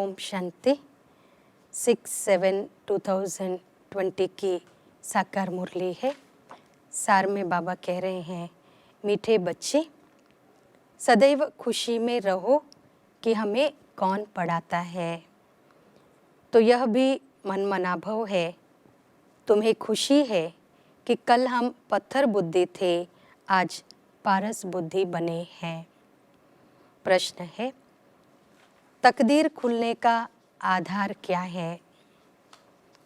ओम शांति। 6/7/2020 की साकार मुरली है। सार में बाबा कह रहे हैं, मीठे बच्चे सदैव खुशी में रहो कि हमें कौन पढ़ाता है। तो यह भी मन मनाभव है। तुम्हें खुशी है कि कल हम पत्थर बुद्धि थे, आज पारस बुद्धि बने हैं। प्रश्न है, तकदीर खुलने का आधार क्या है?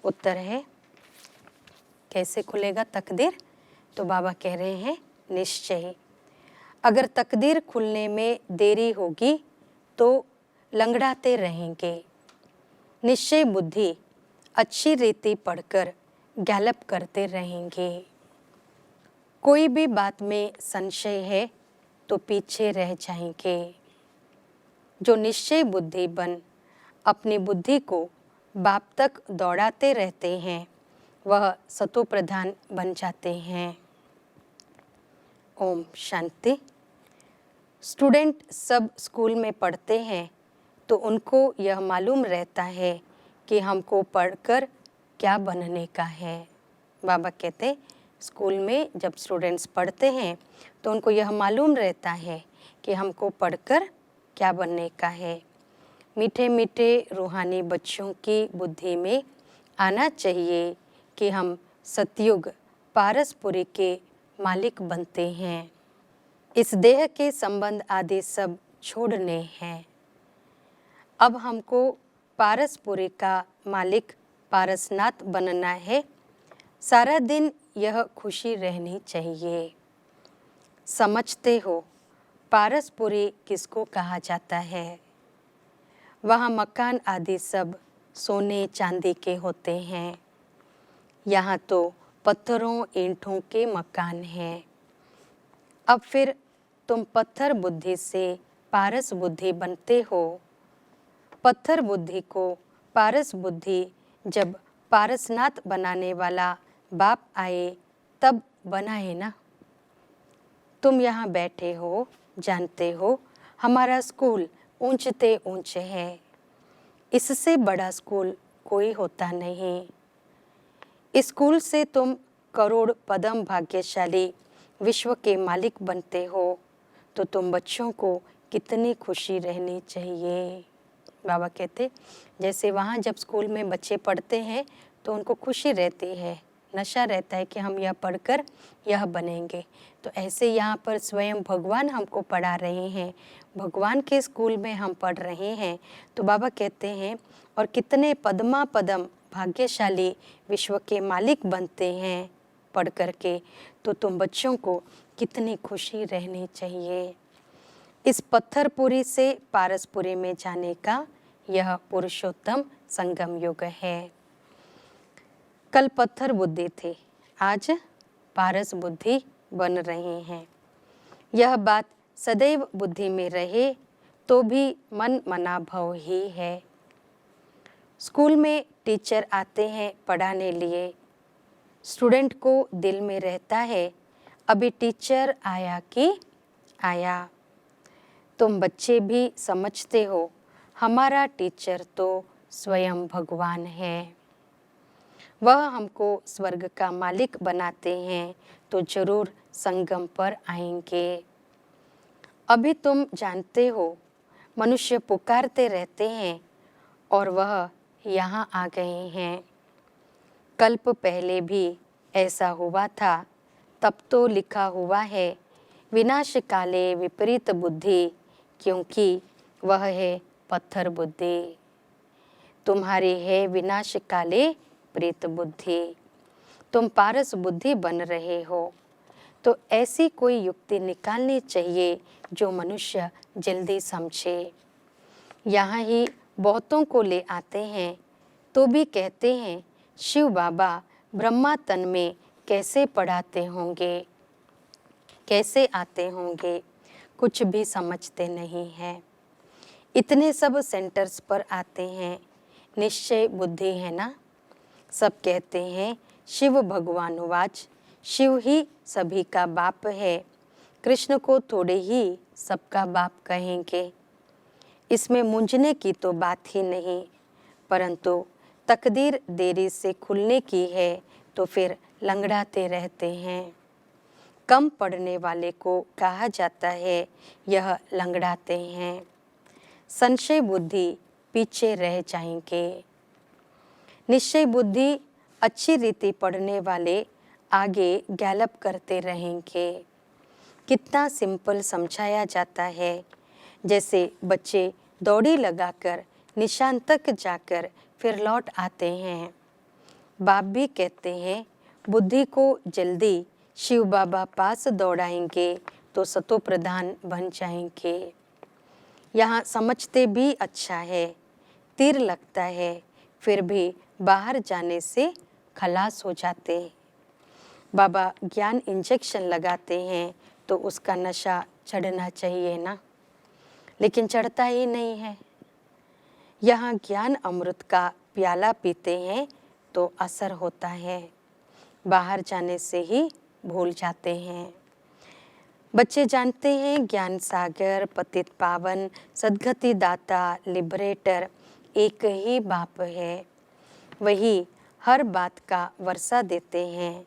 उत्तर है, कैसे खुलेगा तकदीर? तो बाबा कह रहे हैं, निश्चय। अगर तकदीर खुलने में देरी होगी तो लंगड़ाते रहेंगे। निश्चय बुद्धि अच्छी रीति पढ़कर गैलप करते रहेंगे। कोई भी बात में संशय है तो पीछे रह जाएंगे। जो निश्चय बुद्धि बन अपनी बुद्धि को बाप तक दौड़ाते रहते हैं, वह सतो प्रधान बन जाते हैं। ओम शांति। स्टूडेंट सब स्कूल में पढ़ते हैं तो उनको यह मालूम रहता है कि हमको पढ़कर क्या बनने का है। बाबा कहते, स्कूल में जब स्टूडेंट्स पढ़ते हैं तो उनको यह मालूम रहता है कि हमको पढ़कर क्या बनने का है। मीठे मीठे रूहानी बच्चों की बुद्धि में आना चाहिए कि हम सतयुग पारसपुरी के मालिक बनते हैं। इस देह के संबंध आदि सब छोड़ने हैं। अब हमको पारसपुरी का मालिक पारसनाथ बनना है। सारा दिन यह खुशी रहनी चाहिए। समझते हो पारसपुरी किसको कहा जाता है? वहाँ मकान आदि सब सोने चांदी के होते हैं। यहाँ तो पत्थरों ईंटों के मकान हैं। अब फिर तुम पत्थर बुद्धि से पारस बुद्धि बनते हो। पत्थर बुद्धि को पारस बुद्धि जब पारसनाथ बनाने वाला बाप आए तब बनाए ना। तुम यहाँ बैठे हो, जानते हो हमारा स्कूल ऊंचते ऊंचे है। इससे बड़ा स्कूल कोई होता नहीं। इस स्कूल से तुम करोड़ पदम भाग्यशाली विश्व के मालिक बनते हो। तो तुम बच्चों को कितनी खुशी रहनी चाहिए। बाबा कहते, जैसे वहाँ जब स्कूल में बच्चे पढ़ते हैं तो उनको खुशी रहती है, नशा रहता है कि हम यह पढ़कर यह बनेंगे। तो ऐसे यहाँ पर स्वयं भगवान हमको पढ़ा रहे हैं, भगवान के स्कूल में हम पढ़ रहे हैं। तो बाबा कहते हैं, और कितने पदमा पदम भाग्यशाली विश्व के मालिक बनते हैं पढ़ करके। तो तुम बच्चों को कितनी खुशी रहनी चाहिए। इस पत्थरपुरी से पारसपुरी में जाने का यह पुरुषोत्तम संगम युग है। कल पत्थर बुद्धि थे, आज पारस बुद्धि बन रहे हैं। यह बात सदैव बुद्धि में रहे तो भी मन मनाभव ही है। स्कूल में टीचर आते हैं पढ़ाने लिए। स्टूडेंट को दिल में रहता है, अभी टीचर आया कि आया। तुम बच्चे भी समझते हो हमारा टीचर तो स्वयं भगवान है। वह हमको स्वर्ग का मालिक बनाते हैं तो जरूर संगम पर आएंगे। अभी तुम जानते हो मनुष्य पुकारते रहते हैं और वह यहाँ आ गए हैं। कल्प पहले भी ऐसा हुआ था, तब तो लिखा हुआ है विनाश काले विपरीत बुद्धि, क्योंकि वह है पत्थर बुद्धि। तुम्हारी है विनाश काले प्रेत बुद्धि। तुम पारस बुद्धि बन रहे हो। तो ऐसी कोई युक्ति निकालनी चाहिए जो मनुष्य जल्दी समझे। यहाँ ही बहुतों को ले आते हैं तो भी कहते हैं, शिव बाबा ब्रह्मा तन में कैसे पढ़ाते होंगे, कैसे आते होंगे, कुछ भी समझते नहीं हैं। इतने सब सेंटर्स पर आते हैं, निश्चय बुद्धि है ना। सब कहते हैं शिव भगवान वाच, शिव ही सभी का बाप है, कृष्ण को थोड़े ही सबका बाप कहेंगे। इसमें मूंझने की तो बात ही नहीं, परंतु तकदीर देरी से खुलने की है तो फिर लंगड़ाते रहते हैं। कम पढ़ने वाले को कहा जाता है यह लंगड़ाते हैं। संशय बुद्धि पीछे रह जाएंगे। निश्चय बुद्धि अच्छी रीति पढ़ने वाले आगे गैलप करते रहेंगे। कितना सिंपल समझाया जाता है, जैसे बच्चे दौड़ी लगाकर निशान तक जाकर फिर लौट आते हैं। बाप भी कहते हैं बुद्धि को जल्दी शिव बाबा पास दौड़ाएंगे तो सतो प्रधान बन जाएंगे। यहाँ समझते भी अच्छा है, तीर लगता है, फिर भी बाहर जाने से खलास हो जाते। बाबा ज्ञान इंजेक्शन लगाते हैं तो उसका नशा चढ़ना चाहिए ना, लेकिन चढ़ता ही नहीं है। यहाँ ज्ञान अमृत का प्याला पीते हैं तो असर होता है, बाहर जाने से ही भूल जाते हैं। बच्चे जानते हैं ज्ञान सागर, पतित पावन, सद्गति दाता, लिबरेटर एक ही बाप है। वही हर बात का वर्षा देते हैं।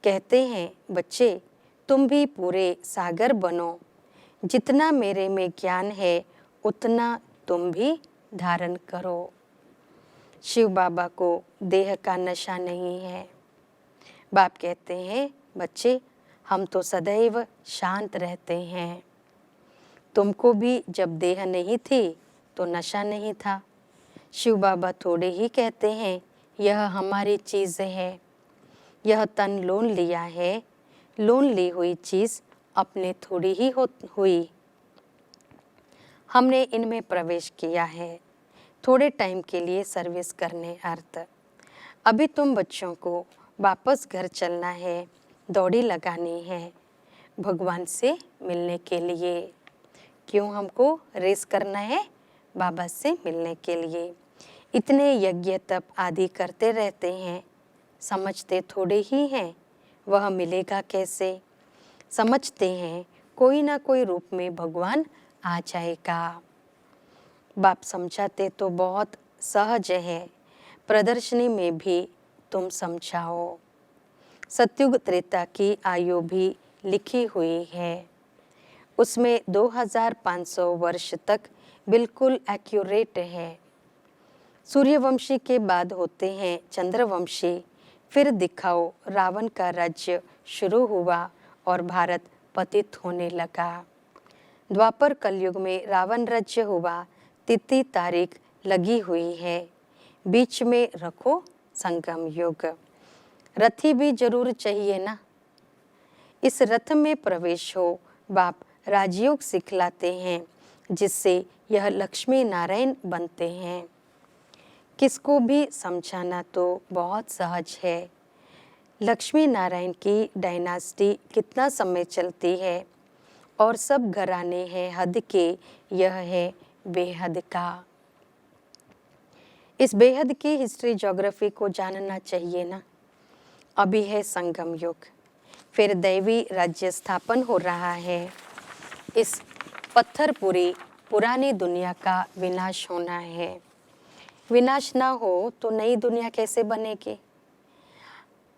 कहते हैं बच्चे तुम भी पूरे सागर बनो, जितना मेरे में ज्ञान है उतना तुम भी धारण करो। शिव बाबा को देह का नशा नहीं है। बाप कहते हैं बच्चे हम तो सदैव शांत रहते हैं। तुमको भी जब देह नहीं थी तो नशा नहीं था। शिव बाबा थोड़े ही कहते हैं यह हमारी चीज़ है, यह तन लोन लिया है, लोन ली हुई चीज़ अपने थोड़ी ही हुई, हमने इनमें प्रवेश किया है थोड़े टाइम के लिए सर्विस करने अर्थ। अभी तुम बच्चों को वापस घर चलना है, दौड़ी लगानी है भगवान से मिलने के लिए। क्यों हमको रेस करना है? बाबा से मिलने के लिए। इतने यज्ञ तप आदि करते रहते हैं, समझते थोड़े ही हैं वह मिलेगा कैसे। समझते हैं कोई ना कोई रूप में भगवान आ जाएगा। बाप समझाते तो बहुत सहज है, प्रदर्शनी में भी तुम समझाओ। सतयुग त्रेता की आयु भी लिखी हुई है, उसमें 2500 वर्ष तक बिल्कुल एक्यूरेट है। सूर्यवंशी के बाद होते हैं चंद्रवंशी। फिर दिखाओ रावण का राज्य शुरू हुआ और भारत पतित होने लगा। द्वापर कलयुग में रावण राज्य हुआ, तिथि तारीख लगी हुई है। बीच में रखो संगम युग। रथी भी जरूर चाहिए ना, इस रथ में प्रवेश हो। बाप राजयोग सिखलाते हैं जिससे यह लक्ष्मी नारायण बनते हैं। किसको भी समझाना तो बहुत सहज है। लक्ष्मी नारायण की डायनास्टी कितना समय चलती है और सब घराने हैं हद के, यह है बेहद का। इस बेहद की हिस्ट्री ज्योग्राफी को जानना चाहिए ना। अभी है संगम युग, फिर दैवी राज्य स्थापन हो रहा है। इस पत्थरपुरी पुरानी दुनिया का विनाश होना है। विनाश ना हो तो नई दुनिया कैसे बनेगी?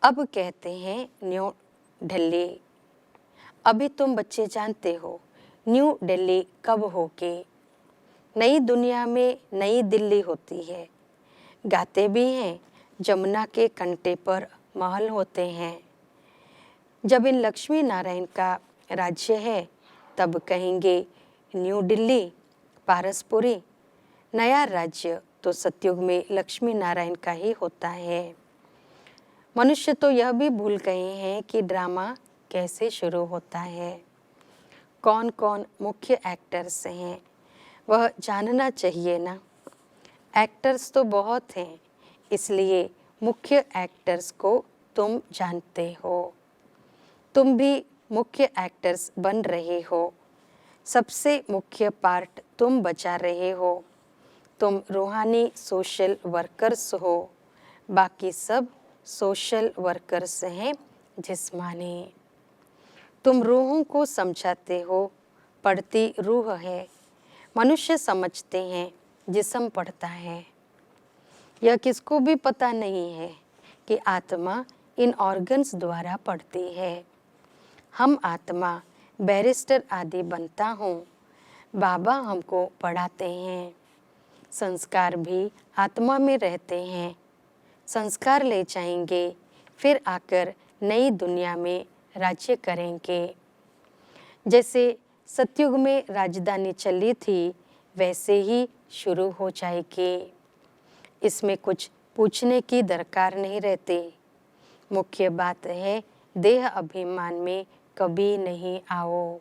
अब कहते हैं न्यू दिल्ली। अभी तुम बच्चे जानते हो न्यू दिल्ली कब होगी। नई दुनिया में नई दिल्ली होती है। गाते भी हैं जमुना के कंटे पर महल होते हैं। जब इन लक्ष्मी नारायण का राज्य है तब कहेंगे न्यू दिल्ली, पारसपुरी। नया राज्य तो सतयुग में लक्ष्मी नारायण का ही होता है। मनुष्य तो यह भी भूल गए हैं कि ड्रामा कैसे शुरू होता है, कौन कौन मुख्य एक्टर्स हैं, वह जानना चाहिए ना। एक्टर्स तो बहुत हैं, इसलिए मुख्य एक्टर्स को तुम जानते हो। तुम भी मुख्य एक्टर्स बन रहे हो। सबसे मुख्य पार्ट तुम बचा रहे हो। तुम रूहानी सोशल वर्कर्स हो, बाकी सब सोशल वर्कर्स हैं जिस्मानी। तुम रूहों को समझाते हो, पढ़ती रूह है। मनुष्य समझते हैं जिस्म पढ़ता है। यह किसको भी पता नहीं है कि आत्मा इन ऑर्गन्स द्वारा पढ़ती है। हम आत्मा बैरिस्टर आदि बनता हूँ, बाबा हमको पढ़ाते हैं। संस्कार भी आत्मा में रहते हैं। संस्कार ले जाएंगे, फिर आकर नई दुनिया में राज्य करेंगे। जैसे सतयुग में राजधानी चली थी, वैसे ही शुरू हो जाएगी। इसमें कुछ पूछने की दरकार नहीं रहती। मुख्य बात है देह अभिमान में कभी नहीं आओ।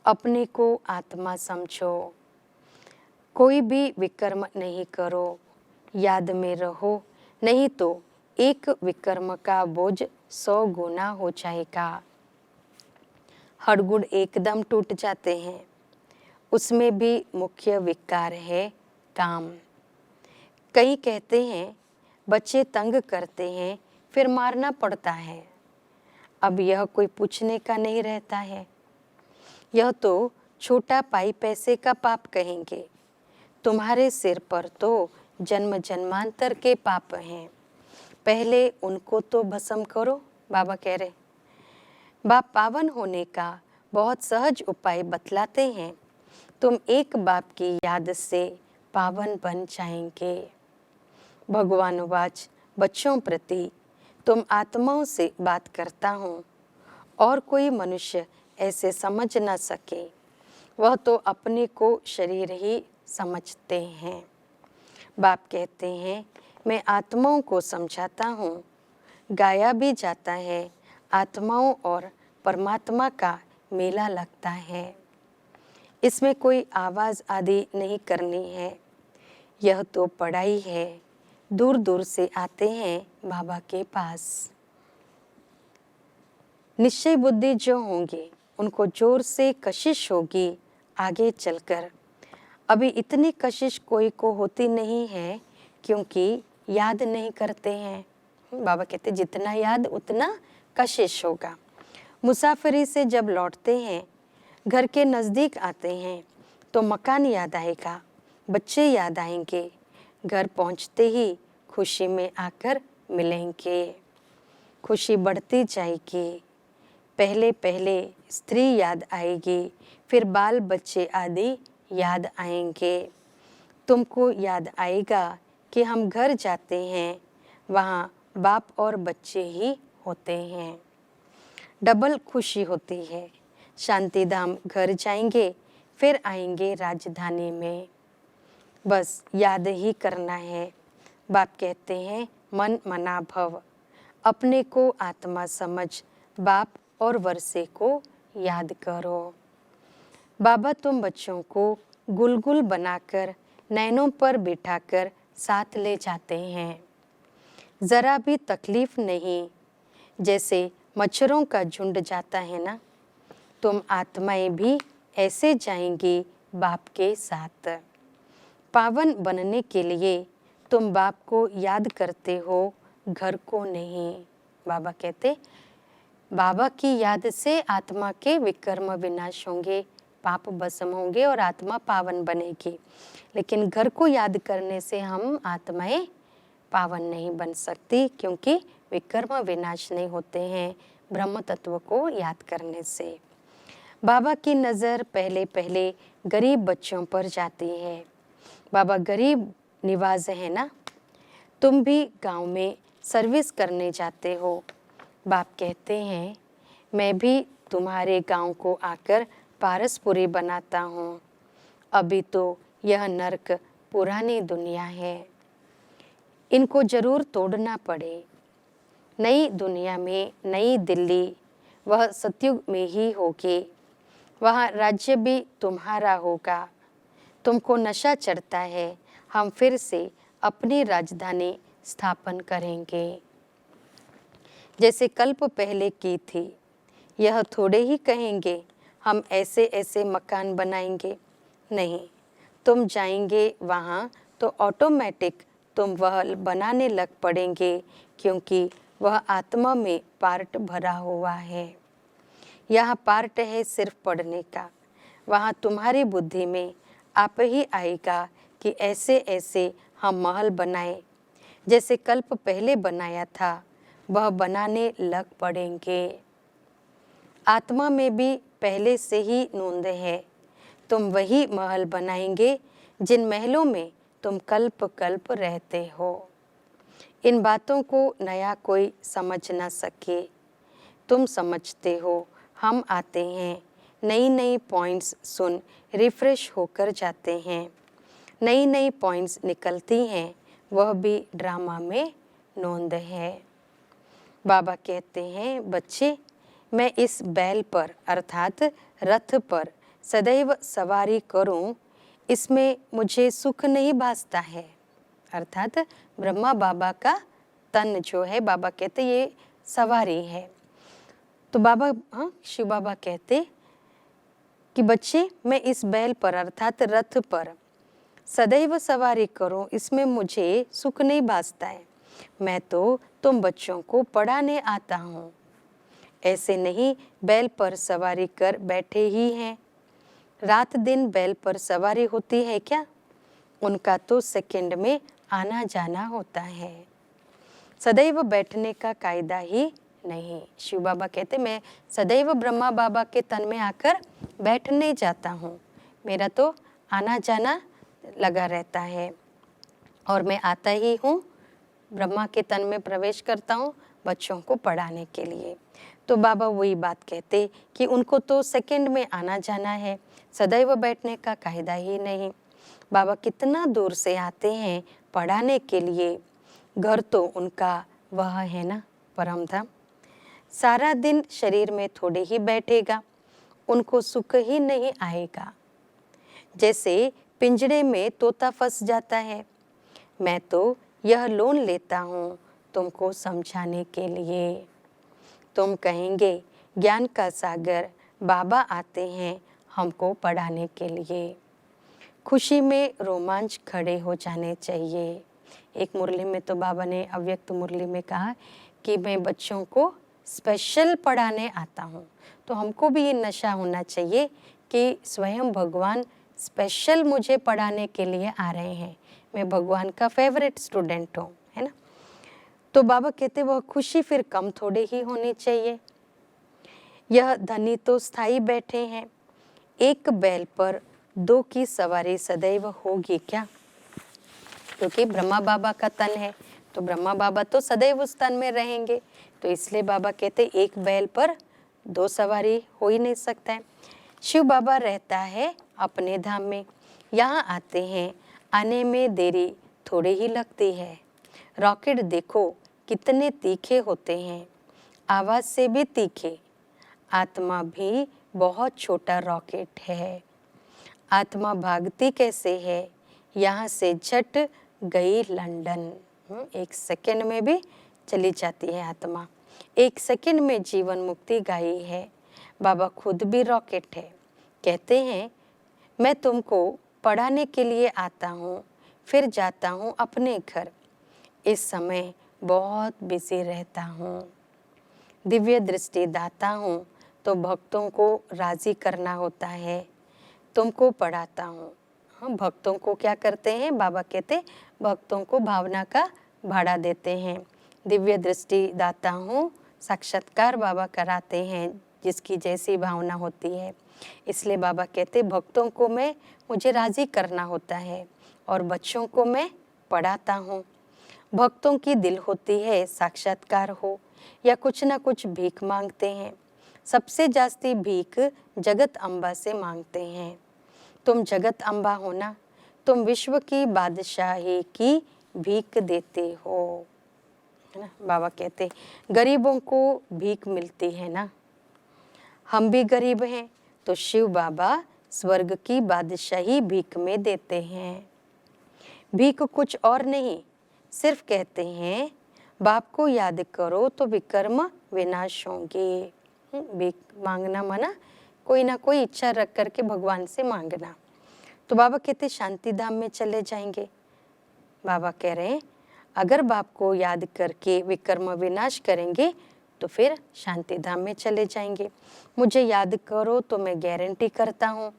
अपने को आत्मा समझो। कोई भी विकर्म नहीं करो, याद में रहो, नहीं तो एक विकर्म का बोझ 100 गुना हो जाएगा। हड़गुड़ एकदम टूट जाते हैं। उसमें भी मुख्य विकार है काम। कई कहते हैं बच्चे तंग करते हैं, फिर मारना पड़ता है। अब यह कोई पूछने का नहीं रहता है। यह तो छोटा पाई पैसे का पाप कहेंगे। तुम्हारे सिर पर तो जन्म जन्मांतर के पाप हैं, पहले उनको तो भस्म करो। बाबा कह रहे बाप पावन होने का बहुत सहज उपाय बतलाते हैं। तुम एक बाप की याद से पावन बन जाएंगे। भगवान वाच बच्चों प्रति तुम आत्माओं से बात करता हूँ, और कोई मनुष्य ऐसे समझ ना सके। वह तो अपने को शरीर ही समझते हैं। बाप कहते हैं मैं आत्माओं को समझाता हूँ। गाया भी जाता है, आत्माओं और परमात्मा का मेला लगता है। इसमें कोई आवाज़ आदि नहीं करनी है। यह तो पढ़ाई है। दूर दूर से आते हैं बाबा के पास। निश्चय बुद्धि जो होंगे उनको जोर से कशिश होगी आगे चलकर। अभी इतनी कशिश कोई को होती नहीं है, क्योंकि याद नहीं करते हैं। बाबा कहते जितना याद उतना कशिश होगा। मुसाफिरी से जब लौटते हैं, घर के नज़दीक आते हैं, तो मकान याद आएगा, बच्चे याद आएंगे। घर पहुंचते ही खुशी में आकर मिलेंगे। खुशी बढ़ती जाएगी। पहले पहले स्त्री याद आएगी, फिर बाल बच्चे आदि याद आएंगे। तुमको याद आएगा कि हम घर जाते हैं, वहाँ बाप और बच्चे ही होते हैं। डबल खुशी होती है। शांति धाम घर जाएंगे, फिर आएंगे राजधानी में। बस याद ही करना है। बाप कहते हैं मन मना भव। अपने को आत्मा समझ बाप और वर्षे को याद करो। बाबा तुम बच्चों को गुलगुल बनाकर नैनों पर बिठाकर साथ ले जाते हैं। ज़रा भी तकलीफ नहीं। जैसे मच्छरों का झुंड जाता है ना, तुम आत्माएं भी ऐसे जाएंगी बाप के साथ। पावन बनने के लिए तुम बाप को याद करते हो, घर को नहीं। बाबा कहते बाबा की याद से आत्मा के विकर्म विनाश होंगे, पाप भस्म होंगे और आत्मा पावन बनेगी। लेकिन घर को याद करने से हम आत्माएं पावन नहीं बन सकती, क्योंकि विकर्म विनाश नहीं होते हैं ब्रह्म तत्व को याद करने से। बाबा की नज़र पहले पहले गरीब बच्चों पर जाती है। बाबा गरीब निवाज है ना। तुम भी गांव में सर्विस करने जाते हो। बाप कहते हैं मैं भी तुम्हारे गांव को आकर पारसपुरी बनाता हूँ। अभी तो यह नरक पुरानी दुनिया है, इनको जरूर तोड़ना पड़े। नई दुनिया में नई दिल्ली, वह सतयुग में ही होगी। वहाँ राज्य भी तुम्हारा होगा। तुमको नशा चढ़ता है, हम फिर से अपनी राजधानी स्थापन करेंगे जैसे कल्प पहले की थी। यह थोड़े ही कहेंगे हम ऐसे ऐसे मकान बनाएंगे, नहीं। तुम जाएंगे वहाँ तो ऑटोमेटिक तुम वह बनाने लग पड़ेंगे, क्योंकि वह आत्मा में पार्ट भरा हुआ है। यहाँ पार्ट है सिर्फ पढ़ने का। वहाँ तुम्हारी बुद्धि में आप ही आएगा कि ऐसे ऐसे हम महल बनाए, जैसे कल्प पहले बनाया था वह बनाने लग पड़ेंगे। आत्मा में भी पहले से ही नोंद है, तुम वही महल बनाएंगे जिन महलों में तुम कल्प कल्प रहते हो। इन बातों को नया कोई समझ ना सके, तुम समझते हो। हम आते हैं, नई नई पॉइंट्स सुन रिफ्रेश होकर जाते हैं, नई नई पॉइंट्स निकलती हैं, वह भी ड्रामा में नोंद है। बाबा कहते हैं, बच्चे मैं इस बैल पर अर्थात रथ पर सदैव सवारी करूं, इसमें मुझे सुख नहीं भासता है। अर्थात ब्रह्मा बाबा का तन जो है, बाबा कहते ये सवारी है। तो बाबा शिव बाबा कहते कि बच्चे मैं इस बैल पर अर्थात रथ पर सदैव सवारी करूं, इसमें मुझे सुख नहीं भासता है। मैं तो तुम बच्चों को पढ़ाने आता हूँ। ऐसे नहीं बैल पर सवारी कर बैठे ही हैं। रात दिन बैल पर सवारी होती है क्या? उनका तो सेकंड में आना जाना होता है, सदैव बैठने का कायदा ही नहीं। शिव बाबा कहते मैं सदैव ब्रह्मा बाबा के तन में आकर बैठने जाता हूँ, मेरा तो आना जाना लगा रहता है और मैं आता ही हूँ, ब्रह्मा के तन में प्रवेश करता हूँ बच्चों को पढ़ाने के लिए। तो बाबा वही बात कहते कि उनको तो सेकंड में आना जाना है, सदैव बैठने का कायदा ही नहीं। बाबा कितना दूर से आते हैं पढ़ाने के लिए, घर तो उनका वह है ना परम धाम। सारा दिन शरीर में थोड़े ही बैठेगा, उनको सुख ही नहीं आएगा। जैसे पिंजड़े में तोता फंस जाता है। मैं तो यह लोन लेता हूँ तुमको समझाने के लिए। तुम कहेंगे ज्ञान का सागर बाबा आते हैं हमको पढ़ाने के लिए। खुशी में रोमांच खड़े हो जाने चाहिए। एक मुरली में तो बाबा ने अव्यक्त मुरली में कहा कि मैं बच्चों को स्पेशल पढ़ाने आता हूँ। तो हमको भी ये नशा होना चाहिए कि स्वयं भगवान स्पेशल मुझे पढ़ाने के लिए आ रहे हैं, मैं भगवान का फेवरेट स्टूडेंट हूँ, है ना। तो बाबा कहते वह खुशी फिर कम थोड़े ही होनी चाहिए। यह धनी तो स्थायी बैठे हैं, एक बैल पर दो की सवारी सदैव होगी क्या? क्योंकि ब्रह्मा बाबा का तन है तो ब्रह्मा बाबा तो सदैव उस तन में रहेंगे, तो इसलिए बाबा कहते एक बैल पर दो सवारी हो ही नहीं सकता है। शिव बाबा रहता है अपने धाम में, यहाँ आते हैं, आने में देरी थोड़ी ही लगती है। रॉकेट देखो कितने तीखे होते हैं, आवाज़ से भी तीखे। आत्मा भी बहुत छोटा रॉकेट है। आत्मा भागती कैसे है, यहाँ से झट गई लंदन। एक सेकंड में भी चली जाती है आत्मा, एक सेकंड में जीवन मुक्ति गाई है। बाबा खुद भी रॉकेट है। कहते हैं मैं तुमको पढ़ाने के लिए आता हूँ, फिर जाता हूँ अपने घर। इस समय बहुत बिजी रहता हूँ, दिव्य दृष्टि दाता हूँ, तो भक्तों को राजी करना होता है। तुमको पढ़ाता हूँ। हम भक्तों को क्या करते हैं? बाबा कहते भक्तों को भावना का भाड़ा देते हैं। दिव्य दृष्टि दाता हूँ, साक्षात्कार बाबा कराते हैं जिसकी जैसी भावना होती है। इसलिए बाबा कहते भक्तों को मुझे राजी करना होता है और बच्चों को मैं पढ़ाता हूँ। भक्तों की दिल होती है साक्षात्कार हो या कुछ ना कुछ भीख मांगते हैं। सबसे जास्ती भीख जगत अम्बा से मांगते हैं। तुम जगत अम्बा हो ना, तुम विश्व की बादशाही की भीख देते हो, है ना। बाबा कहते गरीबों को भीख मिलती है ना, हम भी गरीब हैं तो शिव बाबा स्वर्ग की बादशाही भीख में देते हैं। भीख कुछ और नहीं, सिर्फ कहते हैं बाप को याद करो तो विकर्म विनाश होंगे। भीख मांगना माना कोई ना कोई इच्छा रख करके भगवान से मांगना। तो बाबा कहते शांति धाम में चले जाएंगे। बाबा कह रहे हैं अगर बाप को याद करके विकर्म विनाश करेंगे तो फिर शांति धाम में चले जाएंगे। मुझे याद करो तो मैं गारंटी करता हूँ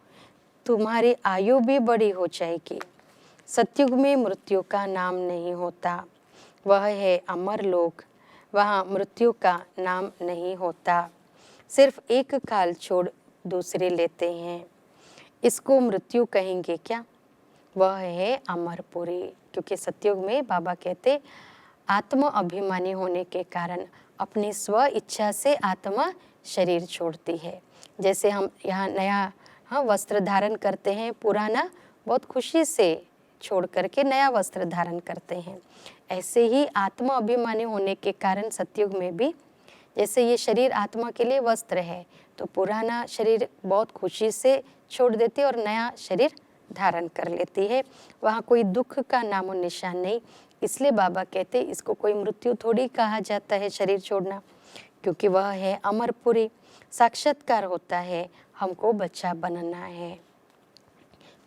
तुम्हारी आयु भी बड़ी हो जाएगी। सतयुग में मृत्यु का नाम नहीं होता, वह है अमर लोक, वहाँ मृत्यु का नाम नहीं होता। सिर्फ एक काल छोड़ दूसरे लेते हैं, इसको मृत्यु कहेंगे क्या? वह है अमरपुरी। क्योंकि सतयुग में बाबा कहते आत्म अभिमानी होने के कारण अपनी स्व इच्छा से आत्मा शरीर छोड़ती है। जैसे हम यहाँ नया वस्त्र धारण करते हैं, पुराना बहुत खुशी से छोड़ करके नया वस्त्र धारण करते हैं, ऐसे ही आत्म अभिमानी होने के कारण सतयुग में भी जैसे ये शरीर आत्मा के लिए वस्त्र है, तो पुराना शरीर बहुत खुशी से छोड़ देती है और नया शरीर धारण कर लेती है। वहाँ कोई दुख का नामो निशान नहीं। इसलिए बाबा कहते इसको कोई मृत्यु थोड़ी कहा जाता है शरीर छोड़ना, क्योंकि वह है अमरपुरी। साक्षात्कार होता है, हमको बच्चा बनना है।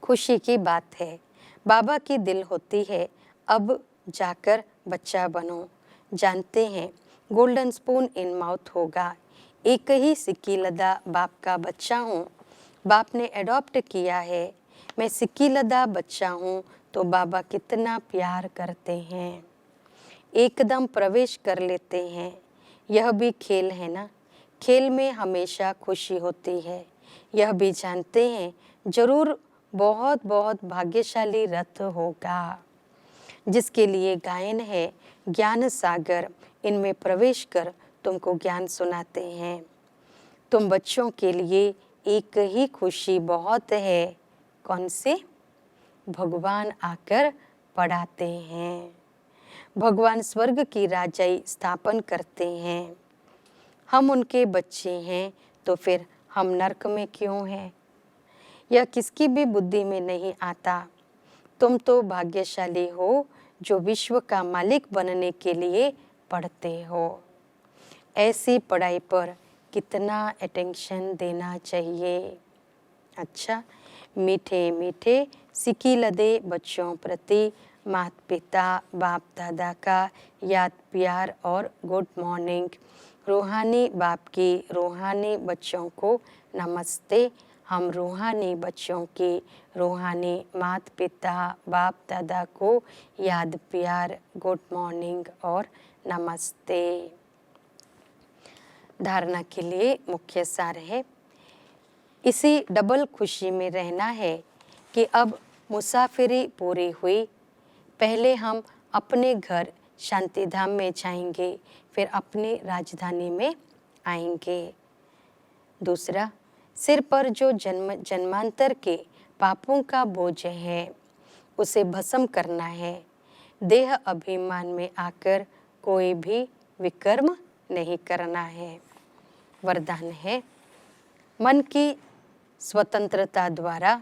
खुशी की बात है, बाबा की दिल होती है अब जाकर बच्चा बनो। जानते हैं गोल्डन स्पून इन माउथ होगा, एक ही सिक्की लदा बाप का बच्चा हूँ, बाप ने एडॉप्ट किया है। मैं सिक्की लदा बच्चा हूँ तो बाबा कितना प्यार करते हैं, एकदम प्रवेश कर लेते हैं। यह भी खेल है ना, खेल में हमेशा खुशी होती है। यह भी जानते हैं जरूर बहुत बहुत भाग्यशाली रथ होगा, जिसके लिए गायन है ज्ञान सागर, इनमें प्रवेश कर तुमको ज्ञान सुनाते हैं। तुम बच्चों के लिए एक ही खुशी बहुत है, कौन से? भगवान आकर पढ़ाते हैं, भगवान स्वर्ग की राजाई स्थापन करते हैं। हम उनके बच्चे हैं तो फिर हम नरक में क्यों हैं? यह किसकी भी बुद्धि में नहीं आता। तुम तो भाग्यशाली हो जो विश्व का मालिक बनने के लिए पढ़ते हो। ऐसी पढ़ाई पर कितना अटेंशन देना चाहिए। अच्छा, मीठे मीठे सिक्की लदे बच्चों प्रति माता पिता बाप दादा का याद प्यार और गुड मॉर्निंग। रूहानी बाप की रूहानी बच्चों को नमस्ते। हम रूहानी बच्चों की रूहानी माता पिता बाप दादा को याद प्यार गुड मॉर्निंग और नमस्ते। धारणा के लिए मुख्य सार है, इसी डबल खुशी में रहना है कि अब मुसाफिरी पूरी हुई। पहले हम अपने घर शांति धाम में जाएंगे, फिर अपनी राजधानी में आएंगे। दूसरा, सिर पर जो जन्म जन्मांतर के पापों का बोझ है उसे भस्म करना है। देह अभिमान में आकर कोई भी विकर्म नहीं करना है। वरदान है, मन की स्वतंत्रता द्वारा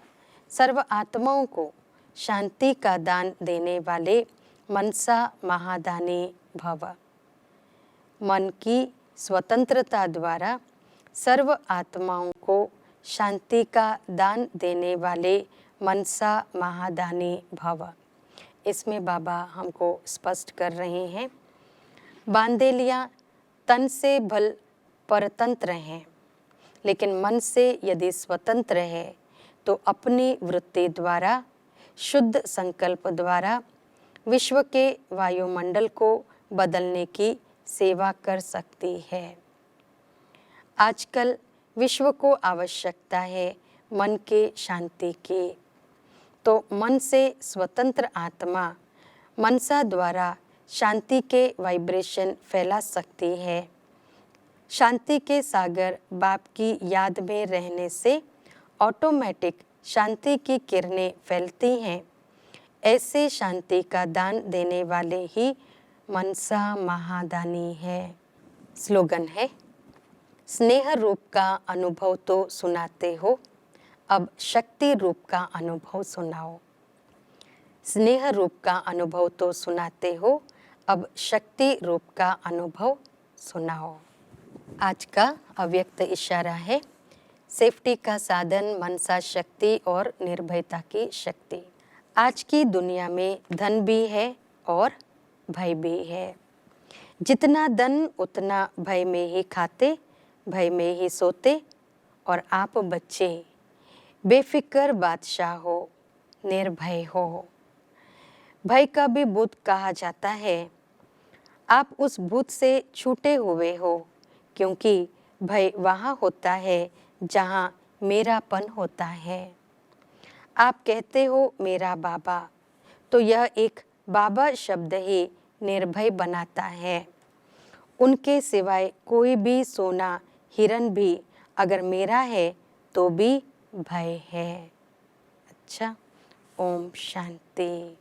सर्व आत्माओं को शांति का दान देने वाले मनसा महादानी भव। मन की स्वतंत्रता द्वारा सर्व आत्माओं को शांति का दान देने वाले मनसा महादानी भव। इसमें बाबा हमको स्पष्ट कर रहे हैं, बांदेलियाँ तन से भल परतंत्र हैं, लेकिन मन से यदि स्वतंत्र है तो अपनी वृत्ति द्वारा शुद्ध संकल्प द्वारा विश्व के वायुमंडल को बदलने की सेवा कर सकती है। आजकल विश्व को आवश्यकता है मन के शांति की, तो मन से स्वतंत्र आत्मा मनसा द्वारा शांति के वाइब्रेशन फैला सकती है। शांति के सागर बाप की याद में रहने से ऑटोमेटिक शांति की किरणें फैलती हैं। ऐसे शांति का दान देने वाले ही मनसा महादानी है। स्लोगन है, स्नेह रूप का अनुभव तो सुनाते हो, अब शक्ति रूप का अनुभव सुनाओ। स्नेह रूप का अनुभव तो सुनाते हो, अब शक्ति रूप का अनुभव सुनाओ। आज का अव्यक्त इशारा है, सेफ्टी का साधन मनसा शक्ति और निर्भयता की शक्ति। आज की दुनिया में धन भी है और भय भी है। जितना धन उतना भय में ही खाते, भय में ही सोते, और आप बच्चे बेफिक्र बादशाह हो, निर्भय हो। भय का भी भूत कहा जाता है। आप उस भूत से छूटे हुए हो, क्योंकि भय वहाँ होता है जहाँ मेरापन होता है। आप कहते हो मेरा बाबा, तो यह एक बाबा शब्द ही निर्भय बनाता है। उनके सिवाय कोई भी सोना हिरन भी अगर मेरा है तो भी भय है। अच्छा, ओम शांति।